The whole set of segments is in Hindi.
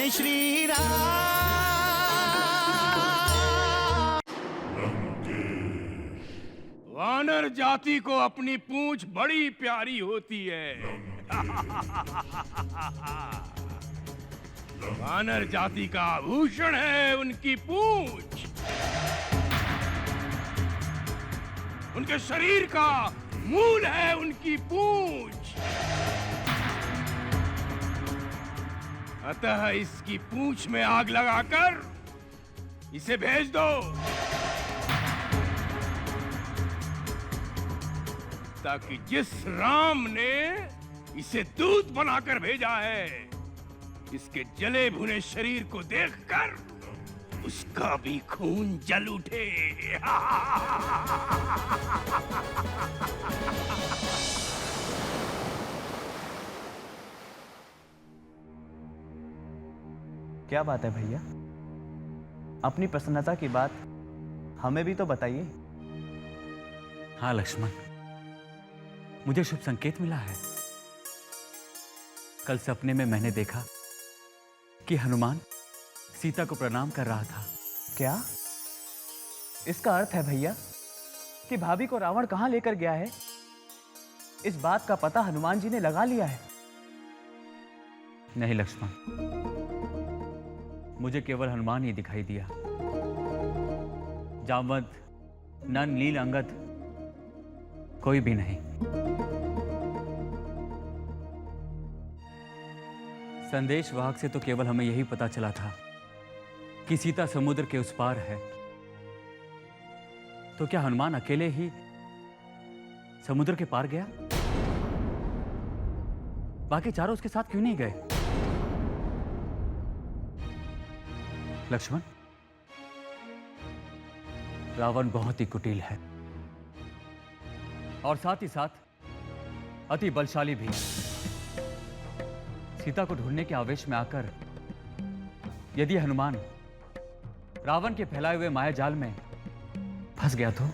जय श्री राम। वानर जाति को अपनी पूंछ बड़ी प्यारी होती है। वानर जाति का आभूषण है उनकी पूंछ। उनके शरीर का मूल है उनकी पूंछ। अतः इसकी पूंछ में आग लगाकर इसे भेज दो, ताकि जिस राम ने इसे दूत बनाकर भेजा है, इसके जले भुने शरीर को देखकर उसका भी खून जल उठे। क्या बात है भैया, अपनी प्रसन्नता की बात हमें भी तो बताइए। हाँ लक्ष्मण, मुझे शुभ संकेत मिला है। कल सपने में मैंने देखा कि हनुमान सीता को प्रणाम कर रहा था। क्या इसका अर्थ है भैया कि भाभी को रावण कहां लेकर गया है? इस बात का पता हनुमान जी ने लगा लिया है। नहीं लक्ष्मण, मुझे केवल हनुमान ही दिखाई दिया। जामवंत, नन, नील, अंगद कोई भी नहीं। संदेशवाहक से तो केवल हमें यही पता चला था कि सीता समुद्र के उस पार है। तो क्या हनुमान अकेले ही समुद्र के पार गया? बाकी चारों उसके साथ क्यों नहीं गए? लक्ष्मण, रावण बहुत ही कुटिल है और साथ ही साथ अति बलशाली भी। सीता को ढूंढने के आवेश में आकर यदि हनुमान रावण के फैलाए हुए माया जाल में फंस गया तो?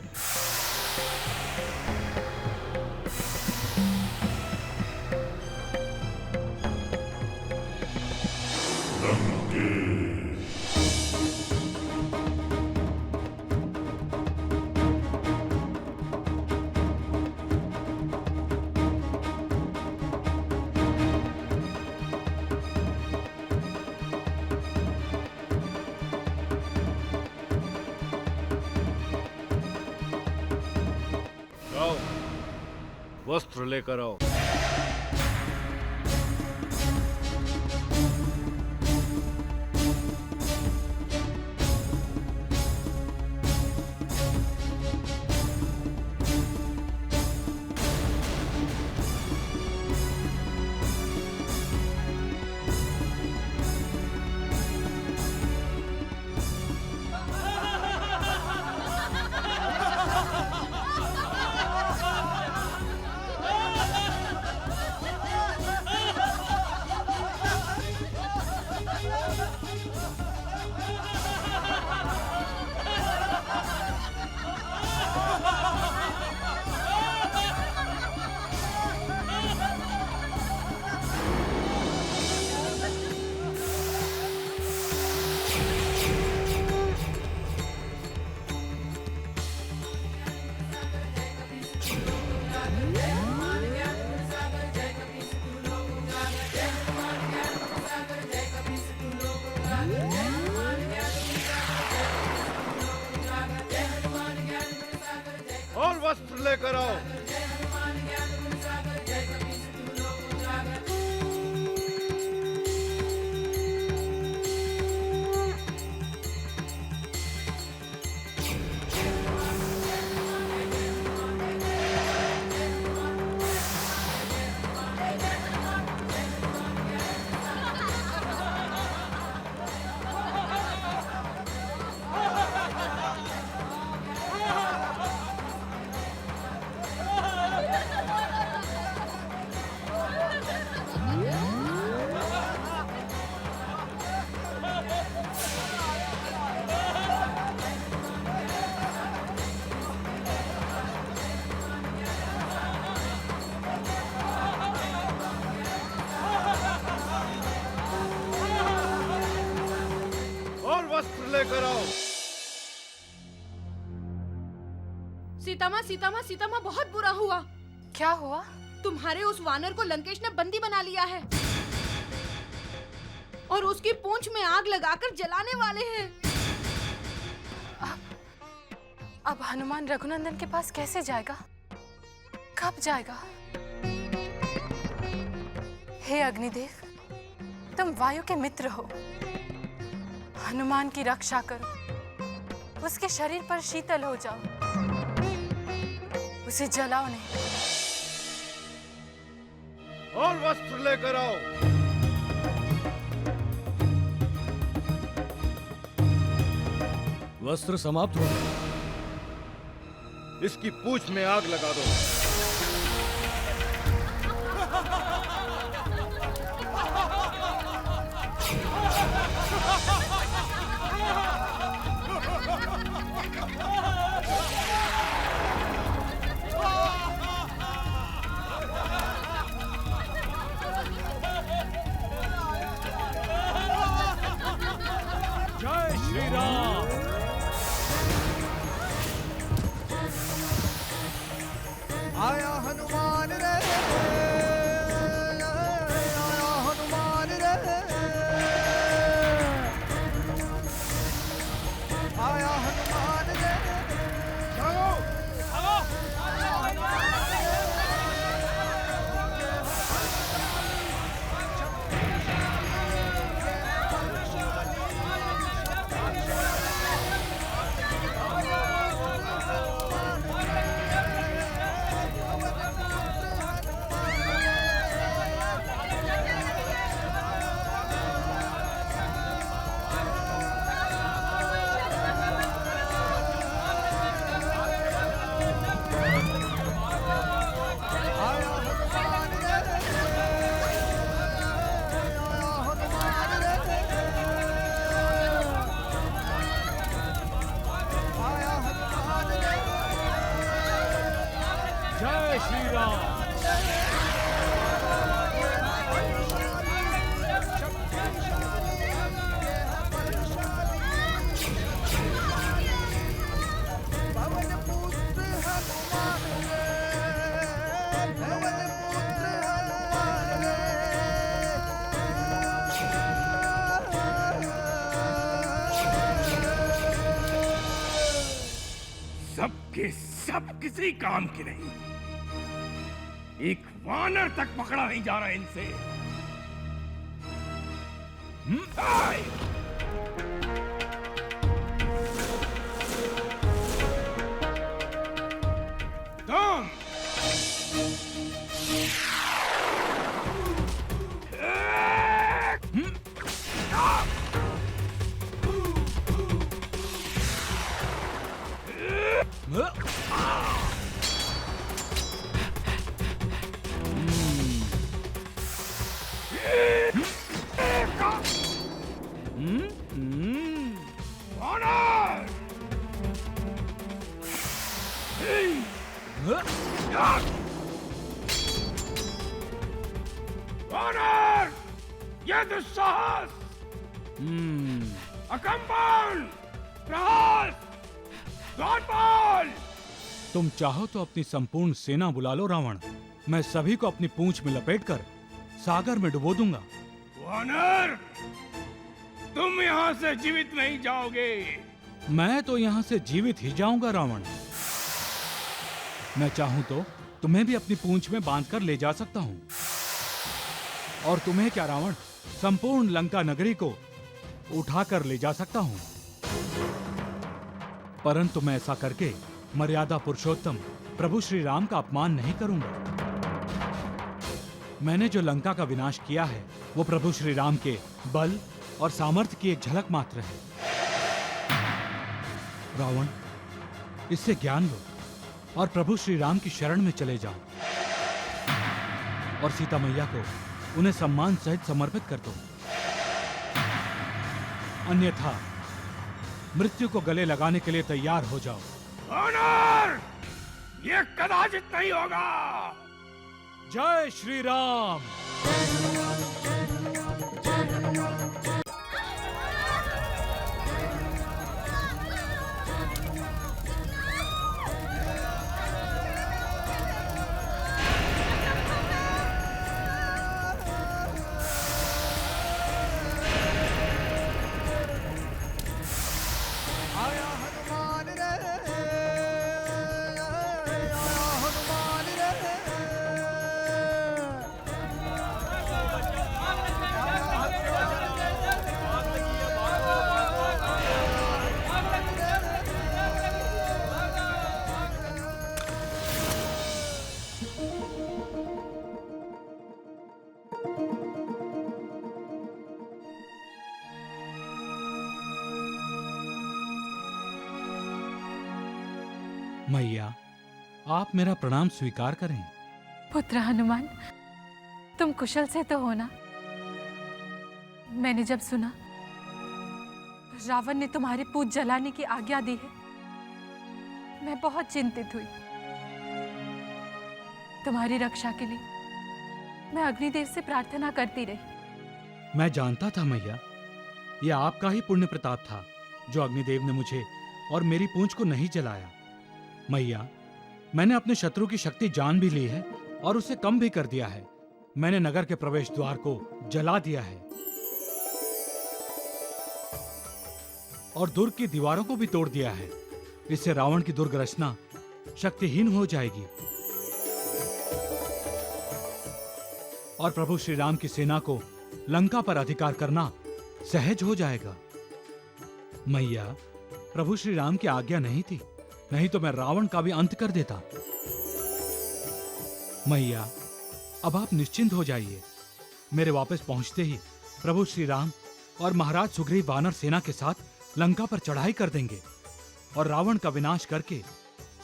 वस्त्र लेकर आओ। वस्त्र लेकर आओ। सीतामा सीतामा सीतामा, बहुत बुरा हुआ। क्या हुआ? तुम्हारे उस वानर को लंकेश ने बंदी बना लिया है और उसकी पूंछ में आग लगाकर जलाने वाले हैं। अब हनुमान रघुनंदन के पास कैसे जाएगा? कब जाएगा? हे अग्निदेव, तुम वायु के मित्र हो। हनुमान की रक्षा करो, उसके शरीर पर शीतल हो जाओ, उसे जलाओ नहीं। और वस्त्र लेकर आओ। वस्त्र समाप्त हो गए। इसकी पूंछ में आग लगा दो। जय श्री राम। आया हनुमान रे, आया हनुमान रे, आया हनुमान रे। जय श्री राम। पवन पुत्र हनुमान रे, पवन पुत्र हनुमान रे। सबके सब किसी काम के नहीं। एक वानर तक पकड़ा नहीं जा रहा इनसे। आए! तुम वानर! वानर! ये दुस्साहस! अकम्पन! प्रहास! द्वारपाल! तुम चाहो तो अपनी संपूर्ण सेना बुला लो रावण। मैं सभी को अपनी पूंछ में लपेटकर सागर में डुबो दूंगा। वानर! तुम यहाँ से जीवित नहीं जाओगे। मैं तो यहाँ से जीवित ही जाऊंगा रावण। मैं चाहूं तो तुम्हें भी अपनी पूंछ में बांधकर ले जा सकता हूँ। और तुम्हें क्या रावण, संपूर्ण लंका नगरी को उठाकर ले जा सकता हूँ। परंतु मैं ऐसा करके मर्यादा पुरुषोत्तम प्रभु श्री राम का अपमान नहीं करूंगा। मैंने जो लंका का विनाश किया है वो प्रभु श्री राम के बल और सामर्थ्य की एक झलक मात्र है। रावण, इससे ज्ञान लो और प्रभु श्री राम की शरण में चले जाओ और सीता मैया को उन्हें सम्मान सहित समर्पित कर दो। अन्यथा मृत्यु को गले लगाने के लिए तैयार हो जाओ। वानर! ये कदाचित नहीं होगा। जय श्री राम। मैया, आप मेरा प्रणाम स्वीकार करें। पुत्र हनुमान, तुम कुशल से तो हो ना? मैंने जब सुना रावण ने तुम्हारे पूत जलाने की आज्ञा दी है, मैं बहुत चिंतित हुई। तुम्हारी रक्षा के लिए मैं अग्निदेव से प्रार्थना करती रही। मैं जानता था मैया, यह आपका ही पुण्य प्रताप था जो अग्निदेव ने मुझे और मेरी पूंछ को नहीं जलाया। मैया, मैंने अपने शत्रु की शक्ति जान भी ली है और उसे कम भी कर दिया है। मैंने नगर के प्रवेश द्वार को जला दिया है और दुर्ग की दीवारों को भी तोड़ दिया है। इससे रावण की दुर्ग रचना शक्तिहीन हो जाएगी और प्रभु श्री राम की सेना को लंका पर अधिकार करना सहज हो जाएगा। मैया, प्रभु श्री राम की आज्ञा नहीं थी, नहीं तो मैं रावण का भी अंत कर देता। मैया, अब आप निश्चिंत हो जाइए। मेरे वापस पहुंचते ही प्रभु श्री राम और महाराज सुग्रीव वानर सेना के साथ लंका पर चढ़ाई कर देंगे और रावण का विनाश करके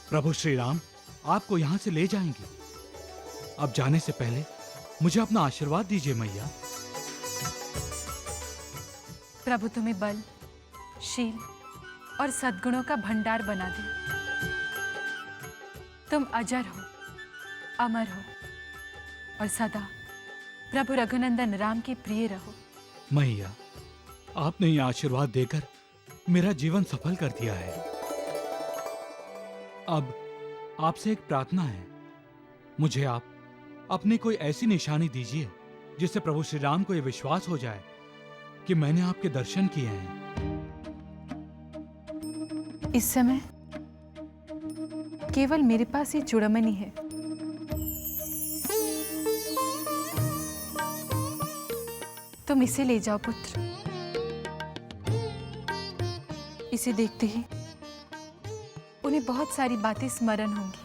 प्रभु श्री राम आपको यहां से ले जाएंगे। अब जाने से पहले मुझे अपना आशीर्वाद दीजिए मैया। प्रभु तुम्हें बल, शील और सद्गुणों का भंडार बना दे। तुम अजर हो, अमर हो और सदा प्रभु रघुनंदन राम के प्रिय रहो। मैया, आपने ये आशीर्वाद देकर मेरा जीवन सफल कर दिया है। अब आपसे एक प्रार्थना है, मुझे आप अपनी कोई ऐसी निशानी दीजिए जिससे प्रभु श्री राम को यह विश्वास हो जाए कि मैंने आपके दर्शन किए हैं। इस समय केवल मेरे पास ये चूड़ामणि है। तुम इसे ले जाओ पुत्र। इसे देखते ही उन्हें बहुत सारी बातें स्मरण होंगी।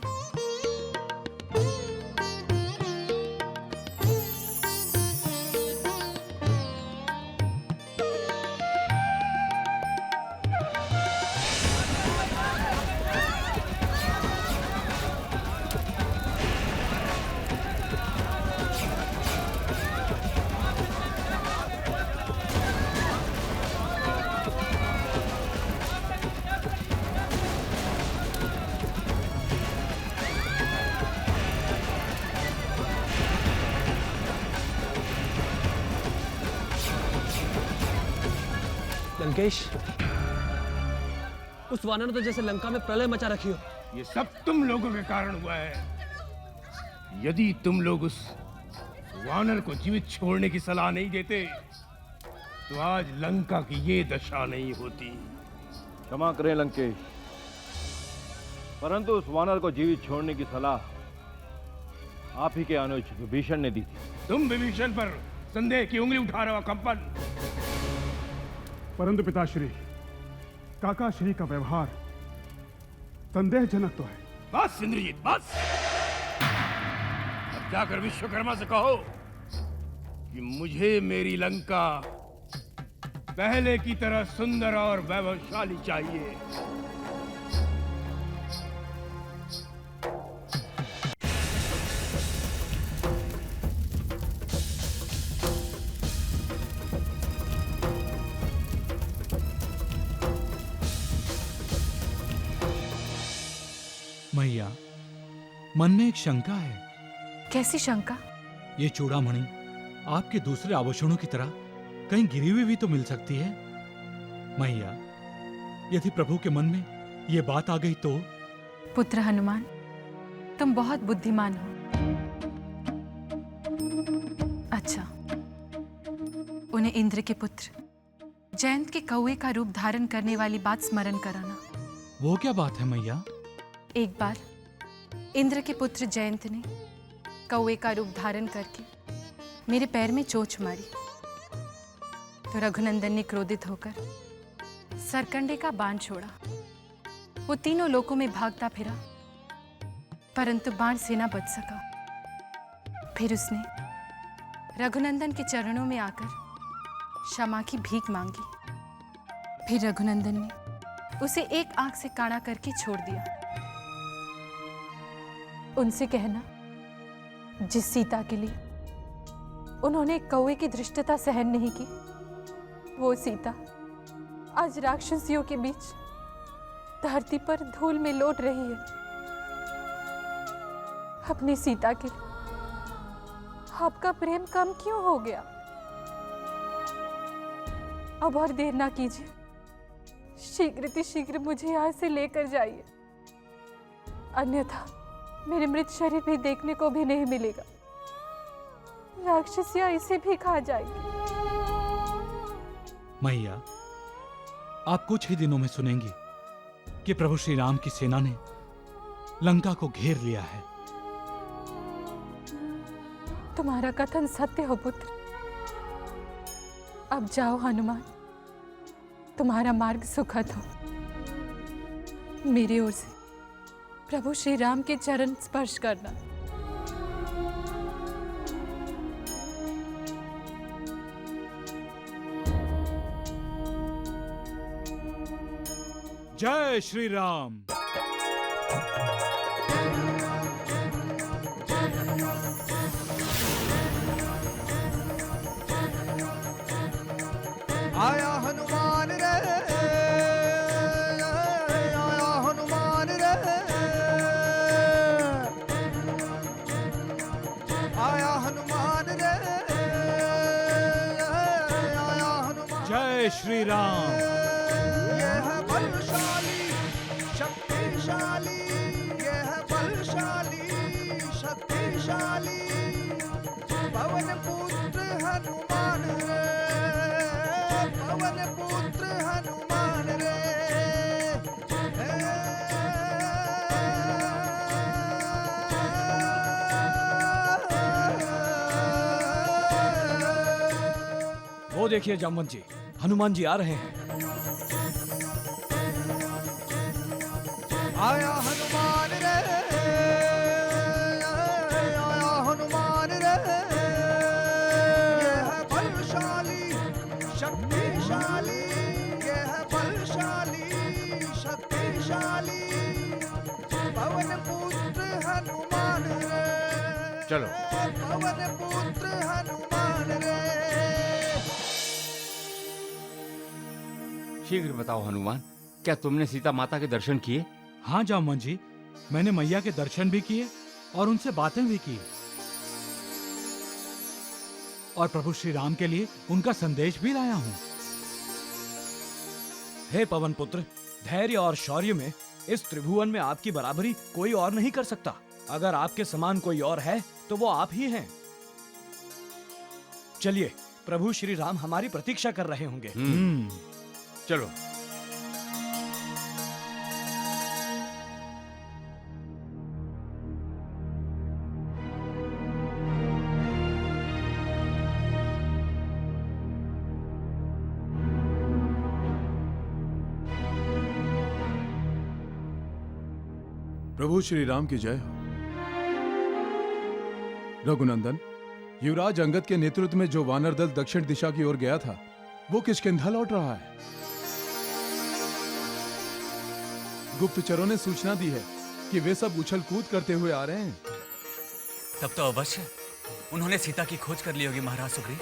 लंकेश, उस वानर ने तो जैसे लंका में प्रलय मचा रखी हो। ये सब तुम लोगों के कारण हुआ है। यदि तुम लोग उस वानर को जीवित छोड़ने की सलाह नहीं देते तो आज लंका की ये दशा नहीं होती। क्षमा करें लंकेश, परंतु उस वानर को जीवित छोड़ने की सलाह आप ही के अनुज विभीषण ने दी थी। तुम विभीषण पर संदेह की उंगली उठा रहे हो कंपन। परंतु पिताश्री, काकाश्री का व्यवहार संदेहजनक तो है। बस इंद्रजीत, बस। अब जाकर विश्वकर्मा से कहो कि मुझे मेरी लंका पहले की तरह सुंदर और वैभवशाली चाहिए। मैया, मन में एक शंका है। कैसी शंका? ये चूड़ामणि आपके दूसरे आभूषणों की तरह कहीं गिरी हुई भी तो मिल सकती है। मैया, यदि प्रभु के मन में ये बात आ गई तो? पुत्र हनुमान, तुम बहुत बुद्धिमान हो। अच्छा, उन्हें इंद्र के पुत्र जयंत के कौवे का रूप धारण करने वाली बात स्मरण कराना। वो क्या बात है मैया? एक बार इंद्र के पुत्र जयंत ने कौवे का रूप धारण करके मेरे पैर में चोंच मारी तो रघुनंदन ने क्रोधित होकर सरकंडे का बाण छोड़ा। वो तीनों लोकों में भागता फिरा, परंतु बाण से न बच सका। फिर उसने रघुनंदन के चरणों में आकर क्षमा की भीख मांगी। फिर रघुनंदन ने उसे एक आंख से काना करके छोड़ दिया। उनसे कहना जिस सीता के लिए उन्होंने एक कौवे की धृष्टता सहन नहीं की, वो सीता आज राक्षसियों के बीच धरती पर धूल में लौट रही है। अपनी सीता के लिए आपका प्रेम कम क्यों हो गया? अब और देर ना कीजिए, शीघ्र मुझे यहाँ से लेकर जाइए, अन्यथा मेरे मृत शरीर भी देखने को भी नहीं मिलेगा। राक्षसियां इसे भी खा जाएगी। मैया, आप कुछ ही दिनों में सुनेंगी कि प्रभु श्री राम की सेना ने लंका को घेर लिया है। तुम्हारा कथन सत्य हो पुत्र। अब जाओ हनुमान, तुम्हारा मार्ग सुखद हो। मेरी ओर से प्रभु श्री राम के चरण स्पर्श करना। जय श्री राम। आया हनुमान रे, आया हनुमान रे, आया हनुमान रे, आया हनुमान। जय श्री राम। ये है बलशाली शक्तिशाली, ये है बलशाली शक्तिशाली पवन पुत्र हनुमान रे, पवन पुत्र हनुमान रे। वो देखिए जामवंत जी, हनुमान जी आ रहे हैं। आया हनुमान रे, आया हनुमान रे, ये है बलशाली शक्तिशाली, ये है बलशाली शक्तिशाली पवन पुत्र हनुमान रे। चलो। पवन पुत्र हनुमान रे। शीघ्र बताओ हनुमान, क्या तुमने सीता माता के दर्शन किए? हाँ जामवंत जी, मैंने मैया के दर्शन भी किए और उनसे बातें भी की, और प्रभु श्री राम के लिए उनका संदेश भी लाया हूँ। हे पवन पुत्र, धैर्य और शौर्य में इस त्रिभुवन में आपकी बराबरी कोई और नहीं कर सकता। अगर आपके समान कोई और है तो वो आप ही हैं। चलिए, प्रभु श्री राम हमारी प्रतीक्षा कर रहे होंगे। चलो। प्रभु श्री राम की जय हो। रघुनंदन, युवराज अंगद के नेतृत्व में जो वानर दल दक्षिण दिशा की ओर गया था, वो किष्किंधा लौट रहा है। गुप्तचरों ने सूचना दी है कि वे सब उछल कूद करते हुए आ रहे हैं। तब तो अवश्य उन्होंने सीता की खोज कर ली होगी महाराज सुग्रीव।